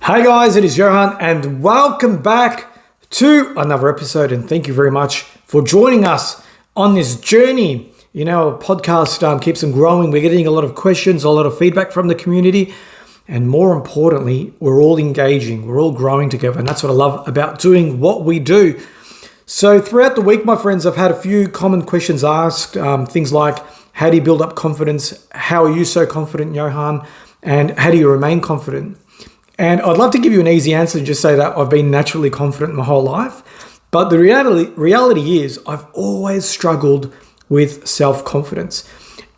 Hey guys, it is Johan and welcome back to another episode, and thank you very much for joining us on this journey. You know, our podcast keeps on growing. We're getting a lot of questions, a lot of feedback from the community, and more importantly, we're all engaging, we're all growing together, and that's what I love about doing what we do. So throughout the week, my friends, I've had a few common questions asked, things like, how do you build up confidence? How are you so confident, Johan? And how do you remain confident? And I'd love to give you an easy answer and just say that I've been naturally confident my whole life. But the reality is I've always struggled with self-confidence.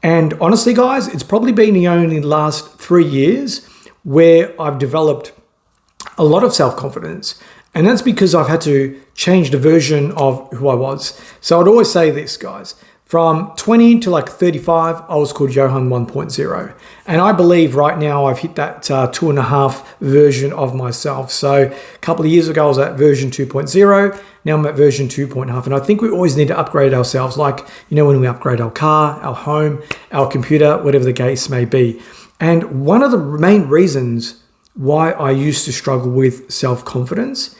And honestly, guys, it's probably been the only last 3 years where I've developed a lot of self-confidence. And that's because I've had to change the version of who I was. So I'd always say this, guys. From 20 to like 35, I was called Johan 1.0. And I believe right now I've hit that 2.5 version of myself. So a couple of years ago, I was at version 2.0. Now I'm at version 2.5. And I think we always need to upgrade ourselves. Like, you know, when we upgrade our car, our home, our computer, whatever the case may be. And one of the main reasons why I used to struggle with self-confidence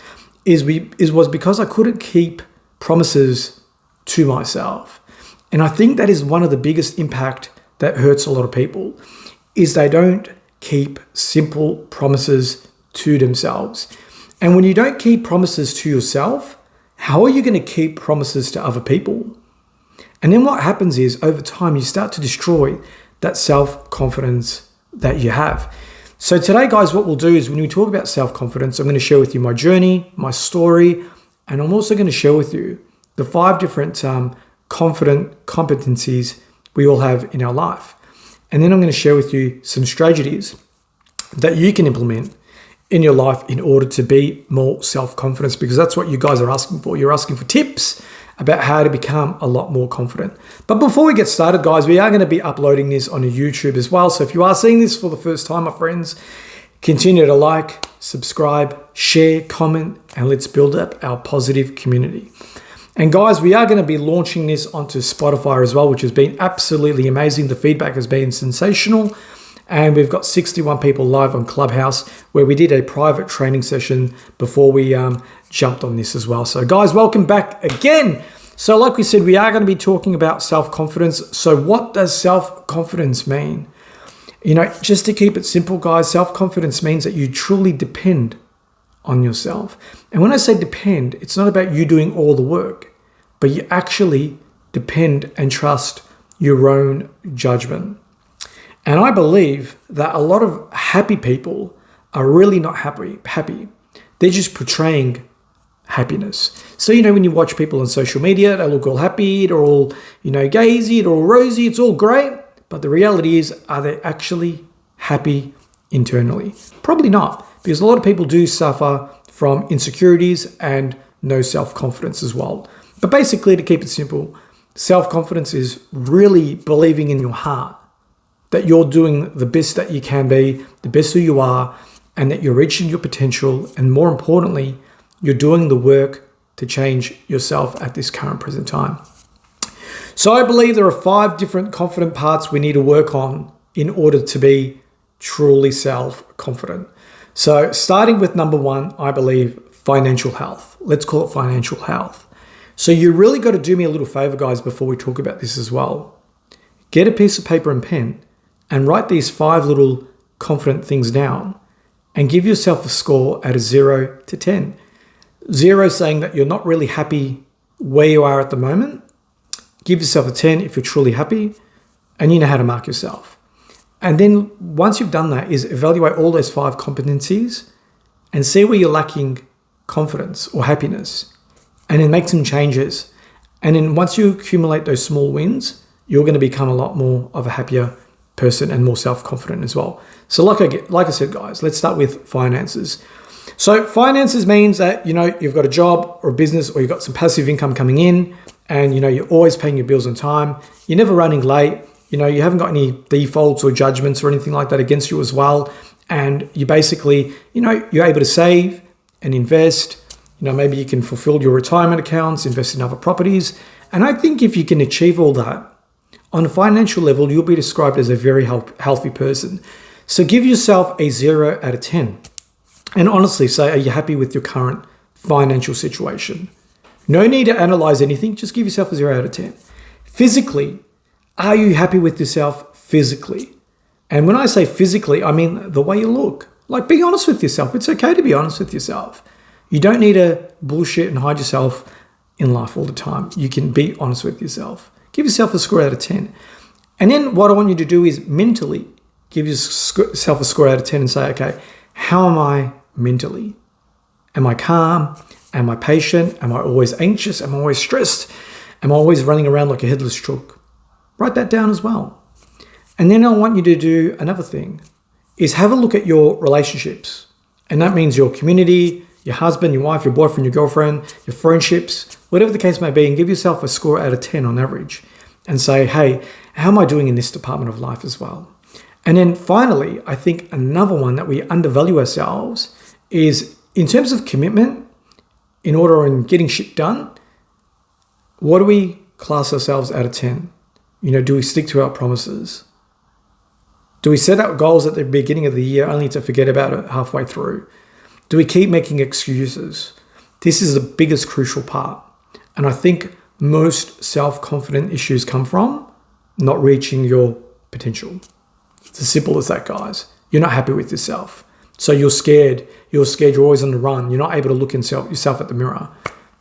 was because I couldn't keep promises to myself. And I think that is one of the biggest impact that hurts a lot of people, is they don't keep simple promises to themselves. And when you don't keep promises to yourself, how are you going to keep promises to other people? And then what happens is over time, you start to destroy that self-confidence that you have. So today, guys, what we'll do is when we talk about self-confidence, I'm going to share with you my journey, my story, and I'm also going to share with you the 5 different confident competencies we all have in our life. And then I'm going to share with you some strategies that you can implement in your life in order to be more self-confident, because that's what you guys are asking for. You're asking for tips about how to become a lot more confident. But before we get started, guys, we are going to be uploading this on YouTube as well. So if you are seeing this for the first time, my friends, continue to like, subscribe, share, comment, and let's build up our positive community. And guys, we are going to be launching this onto Spotify as well, which has been absolutely amazing. The feedback has been sensational. And we've got 61 people live on Clubhouse, where we did a private training session before we jumped on this as well. So guys, welcome back again. So like we said, we are going to be talking about self-confidence. So what does self-confidence mean? You know, just to keep it simple, guys, self-confidence means that you truly depend on yourself. And when I say depend, it's not about you doing all the work, but you actually depend and trust your own judgment. And I believe that a lot of happy people are really not happy. They're just portraying happiness. So, you know, when you watch people on social media, they look all happy, they're all, you know, gazy, they're all rosy, it's all great. But the reality is, are they actually happy internally? Probably not. Because a lot of people do suffer from insecurities and no self-confidence as well. But basically, to keep it simple, self-confidence is really believing in your heart that you're doing the best that you can be, the best who you are, and that you're reaching your potential. And more importantly, you're doing the work to change yourself at this current present time. So I believe there are 5 different confident parts we need to work on in order to be truly self-confident. So starting with number 1, I believe financial health. Let's call it financial health. So you really got to do me a little favor, guys, before we talk about this as well. Get a piece of paper and pen and write these 5 little confident things down and give yourself a score at a 0 to 10. 0 saying that you're not really happy where you are at the moment. Give yourself a 10 if you're truly happy, and you know how to mark yourself. And then once you've done that, is evaluate all those 5 competencies and see where you're lacking confidence or happiness, and then make some changes. And then once you accumulate those small wins, you're going to become a lot more of a happier person and more self-confident as well. So like I said, guys, let's start with finances. So finances means that, you know, you've got a job or a business, or you've got some passive income coming in, and, you know, you're always paying your bills on time. You're never running late. You know, you haven't got any defaults or judgments or anything like that against you as well. And you basically, you know, you're able to save and invest. You know, maybe you can fulfill your retirement accounts, invest in other properties. And I think if you can achieve all that on a financial level, you'll be described as a very healthy person. So give yourself a 0 out of 10. And honestly say, are you happy with your current financial situation? No need to analyze anything. Just give yourself a 0 out of 10. Physically, are you happy with yourself physically? And when I say physically, I mean the way you look. Like, be honest with yourself. It's okay to be honest with yourself. You don't need to bullshit and hide yourself in life all the time. You can be honest with yourself. Give yourself a score out of 10. And then what I want you to do is mentally give yourself a score out of 10 and say, okay, how am I mentally? Am I calm? Am I patient? Am I always anxious? Am I always stressed? Am I always running around like a headless chook? Write that down as well. And then I want you to do another thing, is have a look at your relationships. And that means your community, your husband, your wife, your boyfriend, your girlfriend, your friendships, whatever the case may be, and give yourself a score out of 10 on average and say, hey, how am I doing in this department of life as well? And then finally, I think another one that we undervalue ourselves is in terms of commitment, in order in getting shit done, what do we class ourselves out of 10? Do we stick to our promises? Do we set out goals at the beginning of the year only to forget about it halfway through? Do we keep making excuses? This is the biggest crucial part. And I think most self-confident issues come from not reaching your potential. It's as simple as that, guys. You're not happy with yourself. So you're scared. You're always on the run. You're not able to look yourself at the mirror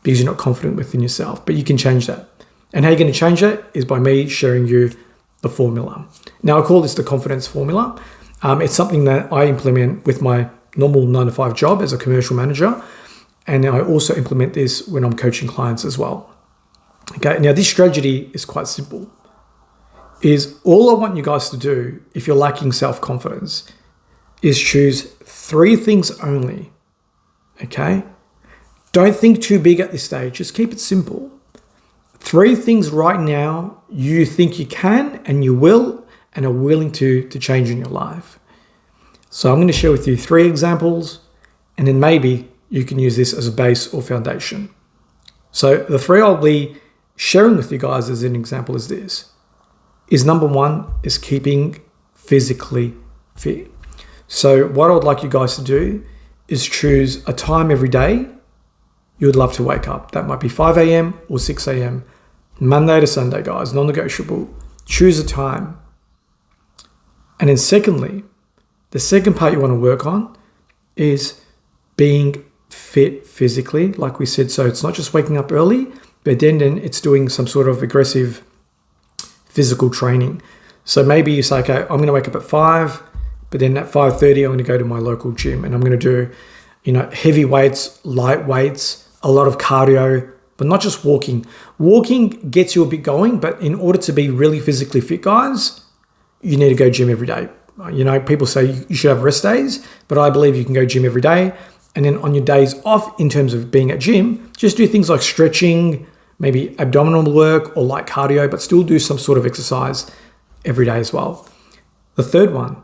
because you're not confident within yourself. But you can change that. And how you're going to change that is by me sharing you the formula. Now, I call this the confidence formula. It's something that I implement with my normal 9-to-5 job as a commercial manager. And I also implement this when I'm coaching clients as well. Okay, now this strategy is quite simple. Is all I want you guys to do, if you're lacking self-confidence, is choose 3 things only. Okay? Don't think too big at this stage. Just keep it simple. 3 things right now you think you can and you will and are willing to change in your life. So I'm going to share with you 3 examples, and then maybe you can use this as a base or foundation. So the 3 I'll be sharing with you guys as an example is this. Is number 1 is keeping physically fit. So what I would like you guys to do is choose a time every day you would love to wake up. That might be 5 a.m. or 6 a.m. Monday to Sunday, guys, non-negotiable. Choose a time. And then secondly, the second part you want to work on is being fit physically, like we said. So it's not just waking up early, but then it's doing some sort of aggressive physical training. So maybe you say, okay, I'm going to wake up at 5, but then at 5:30, I'm going to go to my local gym and I'm going to do, heavy weights, light weights, a lot of cardio, but not just walking. Walking gets you a bit going, but in order to be really physically fit, guys, you need to go gym every day. People say you should have rest days, but I believe you can go gym every day. And then on your days off, in terms of being at gym, just do things like stretching, maybe abdominal work or light cardio, but still do some sort of exercise every day as well. The third one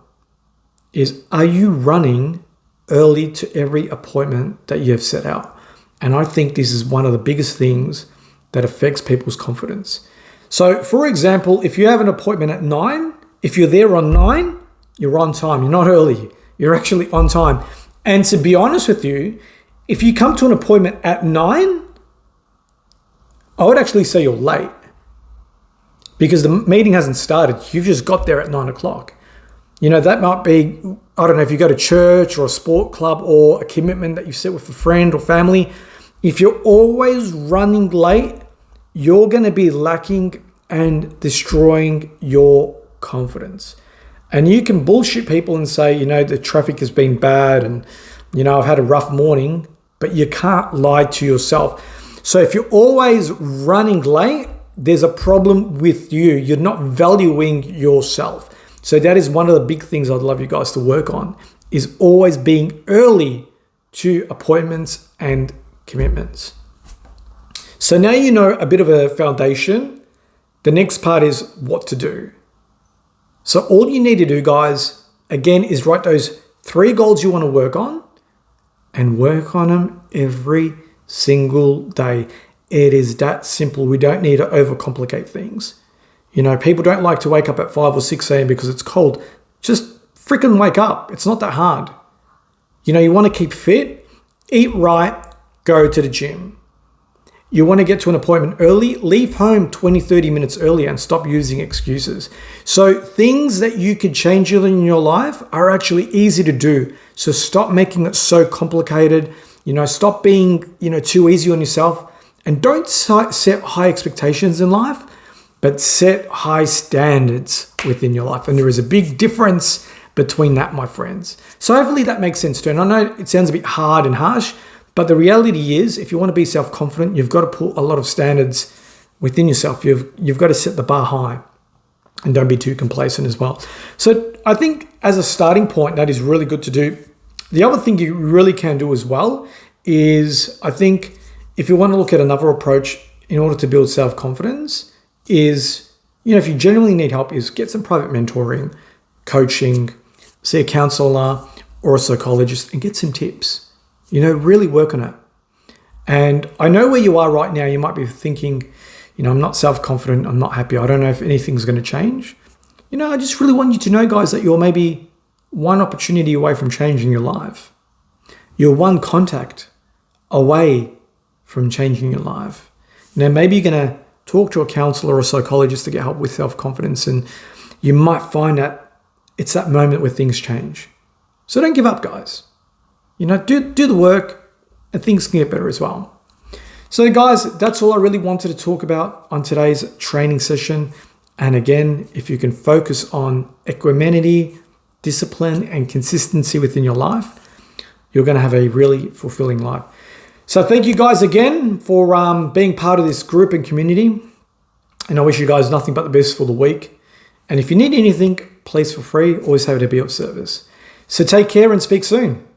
is, are you running early to every appointment that you have set out? And I think this is one of the biggest things that affects people's confidence. So for example, if you have an appointment at 9, if you're there on 9, you're on time. You're not early. You're actually on time. And to be honest with you, if you come to an appointment at 9, I would actually say you're late because the meeting hasn't started. You've just got there at 9 o'clock. That might be, I don't know, if you go to church or a sport club or a commitment that you set with a friend or family. If you're always running late, you're going to be lacking and destroying your confidence. And you can bullshit people and say, the traffic has been bad and, I've had a rough morning, but you can't lie to yourself. So if you're always running late, there's a problem with you. You're not valuing yourself. So that is one of the big things I'd love you guys to work on, is always being early to appointments and commitments. So now you know a bit of a foundation. The next part is what to do. So all you need to do, guys, again, is write those 3 goals you want to work on and work on them every single day. It is that simple. We don't need to overcomplicate things. People don't like to wake up at 5 or 6 a.m. because it's cold. Just freaking wake up. It's not that hard. You want to keep fit, eat right, go to the gym. You want to get to an appointment early, leave home 20, 30 minutes earlier and stop using excuses. So things that you could change in your life are actually easy to do. So stop making it so complicated. Stop being, too easy on yourself, and don't set high expectations in life, but set high standards within your life. And there is a big difference between that, my friends. So hopefully that makes sense too. And I know it sounds a bit hard and harsh, but the reality is, if you want to be self-confident, you've got to put a lot of standards within yourself. You've got to set the bar high, and don't be too complacent as well. So I think as a starting point, that is really good to do. The other thing you really can do as well is, I think, if you want to look at another approach in order to build self-confidence is, if you genuinely need help, is get some private mentoring, coaching, see a counselor or a psychologist, and get some tips. Really work on it. And I know where you are right now. You might be thinking, I'm not self-confident. I'm not happy. I don't know if anything's going to change. I just really want you to know, guys, that you're maybe one opportunity away from changing your life. You're one contact away from changing your life. Maybe you're going to talk to a counselor or a psychologist to get help with self-confidence, and you might find that it's that moment where things change. So don't give up, guys. Do the work, and things can get better as well. So guys, that's all I really wanted to talk about on today's training session. And again, if you can focus on equanimity, discipline, and consistency within your life, you're going to have a really fulfilling life. So thank you guys again for being part of this group and community. And I wish you guys nothing but the best for the week. And if you need anything, please feel free. Always happy to be of service. So take care and speak soon.